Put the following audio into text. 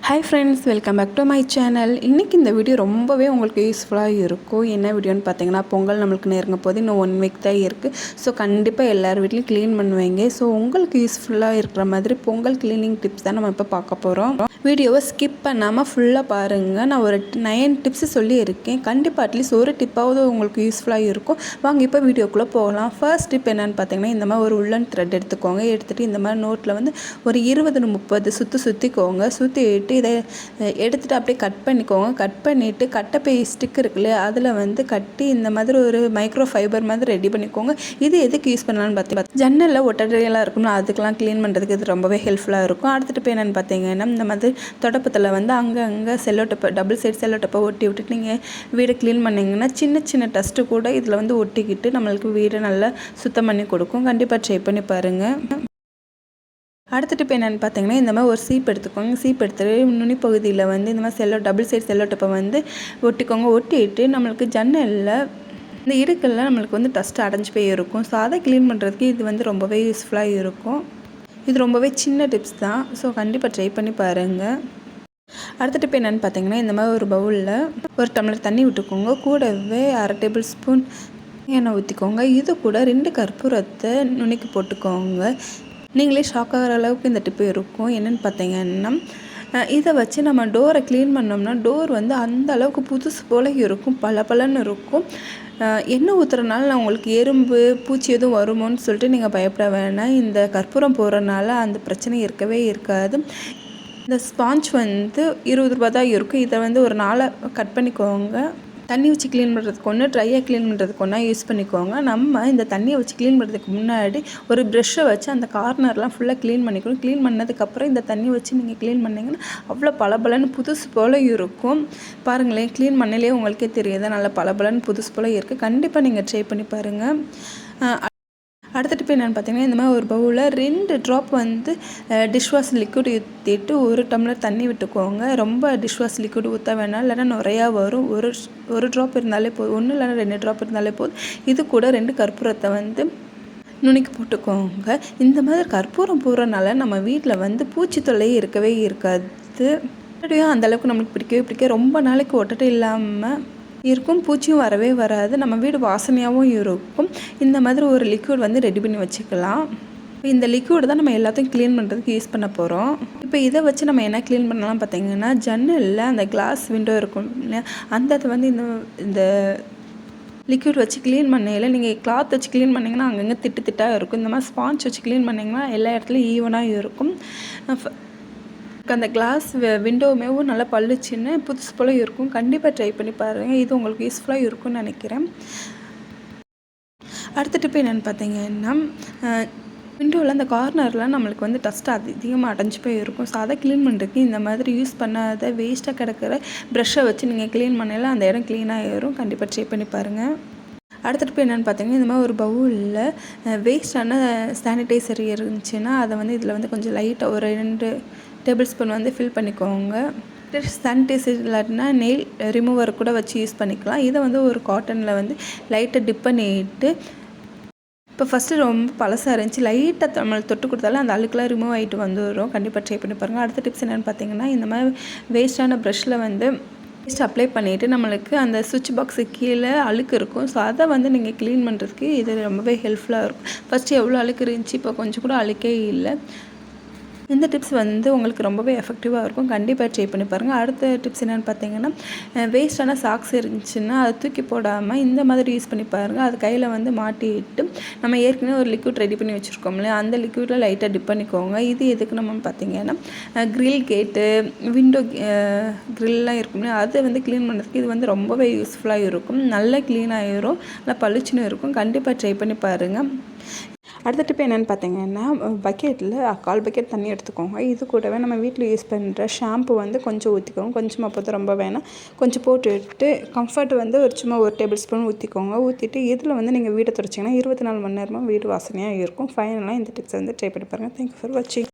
Hi friends, welcome back to my channel. இன்றைக்கி இந்த video ரொம்பவே உங்களுக்கு யூஸ்ஃபுல்லாக இருக்கும். என்ன வீடியோன்னு பார்த்தீங்கன்னா, பொங்கல் நம்மளுக்கு நெருங்க போது இன்னும் 1 வீக் தான் இருக்குது. ஸோ கண்டிப்பாக எல்லார் வீட்லையும் க்ளீன் பண்ணுவீங்க. ஸோ உங்களுக்கு யூஸ்ஃபுல்லாக இருக்கிற மாதிரி பொங்கல் க்ளீனிங் டிப்ஸ் தான் நம்ம இப்போ பார்க்க போகிறோம். வீடியோவை ஸ்கிப் பண்ணாமல் ஃபுல்லாக பாருங்கள். நான் ஒரு 9 டிப்ஸு சொல்லியிருக்கேன். கண்டிப்பாக அட்லீஸ்ட் ஒரு டிப்பாவது உங்களுக்கு யூஸ்ஃபுல்லாக இருக்கும். வாங்க இப்போ வீடியோக்குள்ளே போகலாம். ஃபர்ஸ்ட் டிப் என்னென்னு பார்த்தீங்கன்னா, இந்த மாதிரி ஒரு உள்ளன் த்ரெட் எடுத்துக்கோங்க. எடுத்துகிட்டு இந்த மாதிரி நோட்டில் வந்து ஒரு 20-30 சுற்றிக்கோங்க. சுற்றிட்டு இதை எடுத்துகிட்டு அப்படியே கட் பண்ணிக்கோங்க. கட் பண்ணிவிட்டு கட்டப்பை ஸ்டிக் இருக்குல்ல, அதில் வந்து கட்டி இந்த மாதிரி ஒரு மைக்ரோ ஃபைபர் மாதிரி ரெடி பண்ணிக்கோங்க. இது எதுக்கு யூஸ் பண்ணலான்னு பார்த்தீங்கன்னா, ஜன்னலில் ஒட்டடையெல்லாம் இருக்கும்னா அதுக்கெலாம் க்ளீன் பண்ணுறதுக்கு இது ரொம்பவே ஹெல்ப்ஃபுல்லாக இருக்கும். அடுத்துட்டு இப்போ என்னென்னு பார்த்தீங்கன்னா, இந்த மாதிரி தொடப்பத்தில் வந்து அங்கே செல்லோ டப்பை டபுள் சைட் செல்லோ டப்பை ஒட்டி விட்டுட்டு நீங்கள் வீடை க்ளீன் பண்ணிங்கன்னா சின்ன டஸ்ட்டு கூட இதில் வந்து ஒட்டிக்கிட்டு நம்மளுக்கு வீடை நல்லா சுத்தம் பண்ணி கொடுக்கும். கண்டிப்பாக ட்ரை பண்ணி பாருங்கள். அடுத்துட்டு இப்போ என்னென்னு பார்த்தீங்கன்னா, இந்த மாதிரி ஒரு சீப் எடுத்துக்கோங்க. சீப் எடுத்துகிட்டு நுனி பகுதியில் வந்து இந்த மாதிரி டபுள் சைட் செல்லோ டப்பை வந்து ஒட்டிக்கோங்க. ஒட்டிட்டு நம்மளுக்கு ஜன்னலில் இந்த இடுக்கெல்லாம் நம்மளுக்கு வந்து டஸ்ட்டு அடைஞ்சி போய் இருக்கும். ஸோ அதை க்ளீன் பண்ணுறதுக்கு இது வந்து ரொம்பவே யூஸ்ஃபுல்லாக இருக்கும். இது ரொம்பவே சின்ன டிப்ஸ் தான். ஸோ கண்டிப்பாக ட்ரை பண்ணி பாருங்கள். அடுத்த டிப் என்னென்னு பார்த்தீங்கன்னா, இந்த மாதிரி ஒரு பவுலில் ஒரு டம்ளர் தண்ணி விட்டுக்கோங்க. கூடவே 1/2 டேபிள் ஸ்பூன் எண்ணெய் ஊற்றிக்கோங்க. இது கூட 2 கற்பூரத்தை நுணுக்கி போட்டுக்கோங்க. நீங்களே ஷாக் ஆகிற அளவுக்கு இந்த டிப்பு இருக்கும். என்னென்னு பார்த்தீங்கன்னா, இதை வச்சு நம்ம டோரை க்ளீன் பண்ணோம்னா டோர் வந்து அந்த அளவுக்கு புதுசு போல் இருக்கும், பளபளன்னு இருக்கும். எண்ணெய் ஊற்றுறதுனால உங்களுக்கு எறும்பு பூச்சி எதுவும் வருமோன்னு சொல்லிட்டு நீங்கள் பயப்பட வேணாம். இந்த கற்பூரம் போடுறதுனால அந்த பிரச்சனை இருக்கவே இருக்காது. இந்த ஸ்பாஞ்ச் வந்து 20 ரூபா தான் இருக்கும். இதை வந்து ஒரு 4 கட் பண்ணிக்கோங்க. தண்ணி வச்சு க்ளீன் பண்ணுறதுக்கு ஒன்று, ட்ரையாக க்ளீன் பண்ணுறதுக்கு ஒன்றா யூஸ் பண்ணிக்கோங்க. நம்ம இந்த தண்ணியை வச்சு க்ளீன் பண்ணுறதுக்கு முன்னாடி ஒரு ப்ரெஷ்ஷை வச்சு அந்த கார்னர்லாம் ஃபுல்லாக க்ளீன் பண்ணிக்கணும். க்ளீன் பண்ணதுக்கப்புறம் இந்த தண்ணி வச்சு நீங்கள் க்ளீன் பண்ணிங்கன்னா அவ்வளோ பளபளன்னு புதுசு போல் இருக்கும். பாருங்களேன், க்ளீன் பண்ணலே உங்களுக்கே தெரியுது நல்லா பளபளன்னு புதுசு போல் இருக்குது. கண்டிப்பாக நீங்கள் ட்ரை பண்ணி பாருங்கள். அடுத்த டிப் என்னென்னு பார்த்தீங்கன்னா, இந்த மாதிரி ஒரு பவுலில் 2 ட்ராப் வந்து டிஷ்வாஷ் லிக்விட் ஊற்றிட்டு 1 டம்ளர் தண்ணி விட்டுக்கோங்க. ரொம்ப டிஷ்வாஷ் லிக்விட் ஊற்ற வேணாம், இல்லைன்னா நிறையா வரும். ஒரு ட்ராப் இருந்தாலே போதும், 1 இல்லைன்னா 2 ட்ராப் இருந்தாலே போதும். இது கூட 2 கற்பூரத்தை வந்து நுணுக்கி போட்டுக்கோங்க. இந்த மாதிரி கற்பூரம் போடுறதுனால நம்ம வீட்டில் வந்து பூச்சி தொல்லை இருக்கவே இருக்காது. அந்தளவுக்கு நம்மளுக்கு பிடிக்கவே ரொம்ப நாளைக்கு ஒட்டடை இல்லாமல் இருக்கும், பூச்சியும் வரவே வராது, நம்ம வீடு வாசனையாகவும் இருக்கும். இந்த மாதிரி ஒரு லிக்விட் வந்து ரெடி பண்ணி வச்சுக்கலாம். இந்த லிக்விட் தான் நம்ம எல்லாத்தையும் க்ளீன் பண்ணுறதுக்கு யூஸ் பண்ண போகிறோம். இப்போ இதை வச்சு நம்ம என்ன க்ளீன் பண்ணலாம் பார்த்தீங்கன்னா, ஜன்னலில் அந்த கிளாஸ் விண்டோ இருக்கும் இல்லையா, அந்த வந்து இந்த லிக்விட் வச்சு க்ளீன் பண்ணையில் நீங்கள் கிளாத் வச்சு க்ளீன் பண்ணிங்கன்னா அங்கங்கே திட்டாக இருக்கும். இந்த மாதிரி ஸ்பாஞ்ச் வச்சு க்ளீன் பண்ணிங்கன்னா எல்லா இடத்துலையும் ஈவனாக இருக்கும். அந்த கிளாஸ் விண்டோவுமே நல்லா பளிச்சுன்னு புதுசு போல் இருக்கும். கண்டிப்பாக ட்ரை பண்ணி பாருங்கள். இது உங்களுக்கு யூஸ்ஃபுல்லாக இருக்கும்னு நினைக்கிறேன். அடுத்த டிப் என்னென்னு பார்த்தீங்கன்னா, விண்டோவில் அந்த கார்னரில் நம்மளுக்கு வந்து டஸ்ட்டு அதிகமாக அடைஞ்சி போய் இருக்கும். ஸோ அதை க்ளீன் பண்ணுறதுக்கு இந்த மாதிரி யூஸ் பண்ணாத வேஸ்ட்டாக கிடக்கிற ப்ரெஷ்ஷை வச்சு நீங்கள் க்ளீன் பண்ணல அந்த இடம் க்ளீனாக ஏறும். கண்டிப்பாக ட்ரை பண்ணி பாருங்கள். அடுத்த டிப் என்னென்னு பார்த்தீங்கன்னா, இந்த மாதிரி ஒரு பவுலில் வேஸ்டான சானிடைசர் இருந்துச்சுன்னா அதை வந்து இதில் வந்து கொஞ்சம் லைட்டாக ஒரு 2 டேபிள் ஸ்பூன் வந்து ஃபில் பண்ணிக்கோங்க. சானிடைசர் இல்லாட்டினா நெயில் ரிமூவர் கூட வச்சு யூஸ் பண்ணிக்கலாம். இதை வந்து ஒரு காட்டனில் வந்து லைட்டாக டிப் பண்ணிட்டு, இப்போ ஃபஸ்ட்டு ரொம்ப பழசாக இருந்துச்சு, லைட்டாக நம்ம தொட்டு கொடுத்தாலும் அந்த அழுக்கெலாம் ரிமூவ் ஆகிட்டு வந்துடும். கண்டிப்பாக ட்ரை பண்ணி பாருங்கள். அடுத்த டிப்ஸ் என்னென்னு பார்த்தீங்கன்னா, இந்த மாதிரி வேஸ்ட்டான ப்ரஷ்ஷில் வந்து வேஸ்ட் அப்ளை பண்ணிவிட்டு நம்மளுக்கு அந்த சுவிட்ச் பாக்ஸு கீழே அழுக்கு இருக்கும். ஸோ அதை வந்து நீங்கள் க்ளீன் பண்ணுறதுக்கு இது ரொம்பவே ஹெல்ப்ஃபுல்லாக இருக்கும். ஃபஸ்ட்டு எவ்வளோ அழுக்கு இருந்துச்சு, இப்போ கொஞ்சம் கூட அழுக்கே இல்லை. இந்த டிப்ஸ் வந்து உங்களுக்கு ரொம்பவே எஃபெக்டிவாக இருக்கும். கண்டிப்பாக ட்ரை பண்ணி பாருங்கள். அடுத்த டிப்ஸ் என்னென்னு பார்த்தீங்கன்னா, வேஸ்ட்டான சாக்ஸ் இருந்துச்சுன்னா அதை தூக்கி போடாமல் இந்த மாதிரி யூஸ் பண்ணி பாருங்கள். அது கையில் வந்து மாட்டிட்டு நம்ம ஏற்கனவே ஒரு லிக்விட் ரெடி பண்ணி வச்சுருக்கோம்ல, அந்த லிக்விடில் லைட்டாக டிப் பண்ணிக்கோங்க. இது எதுக்கு நம்ம பார்த்தீங்கன்னா, க்ரில் கேட்டு விண்டோ க்ரில்லாம் இருக்கும்ல, அதை வந்து க்ளீன் பண்ணுறதுக்கு இது வந்து ரொம்பவே யூஸ்ஃபுல்லாக இருக்கும். நல்லா க்ளீன் ஆகிரும், நல்லா பளிச்சுன்னு இருக்கும். கண்டிப்பாக ட்ரை பண்ணி பாருங்கள். அடுத்த டிப் என்னென்னு பார்த்தீங்கன்னா, பக்கெட்டில் 1/4 பக்கெட் தண்ணி எடுத்துக்கோங்க. இது கூடவே நம்ம வீட்டில் யூஸ் பண்ணுற ஷாம்பு வந்து கொஞ்சம் ஊற்றிக்கோங்க. கொஞ்சமாக போட்டு ரொம்ப வேணாம், கொஞ்சம் போட்டுவிட்டு கம்ஃபர்ட் வந்து சும்மா 1 டேபிள் ஸ்பூன் ஊற்றிக்கோங்க. ஊற்றிட்டு இதில் வந்து நீங்கள் வீட்டை துடைச்சிங்கன்னா 24 மணி நேரமும் வீடு வாசனையாக இருக்கும். ஃபைனலாக இந்த டிப்ஸை வந்து ட்ரை பண்ணி பாருங்கள். தேங்க்யூ ஃபார் வாட்சிங்.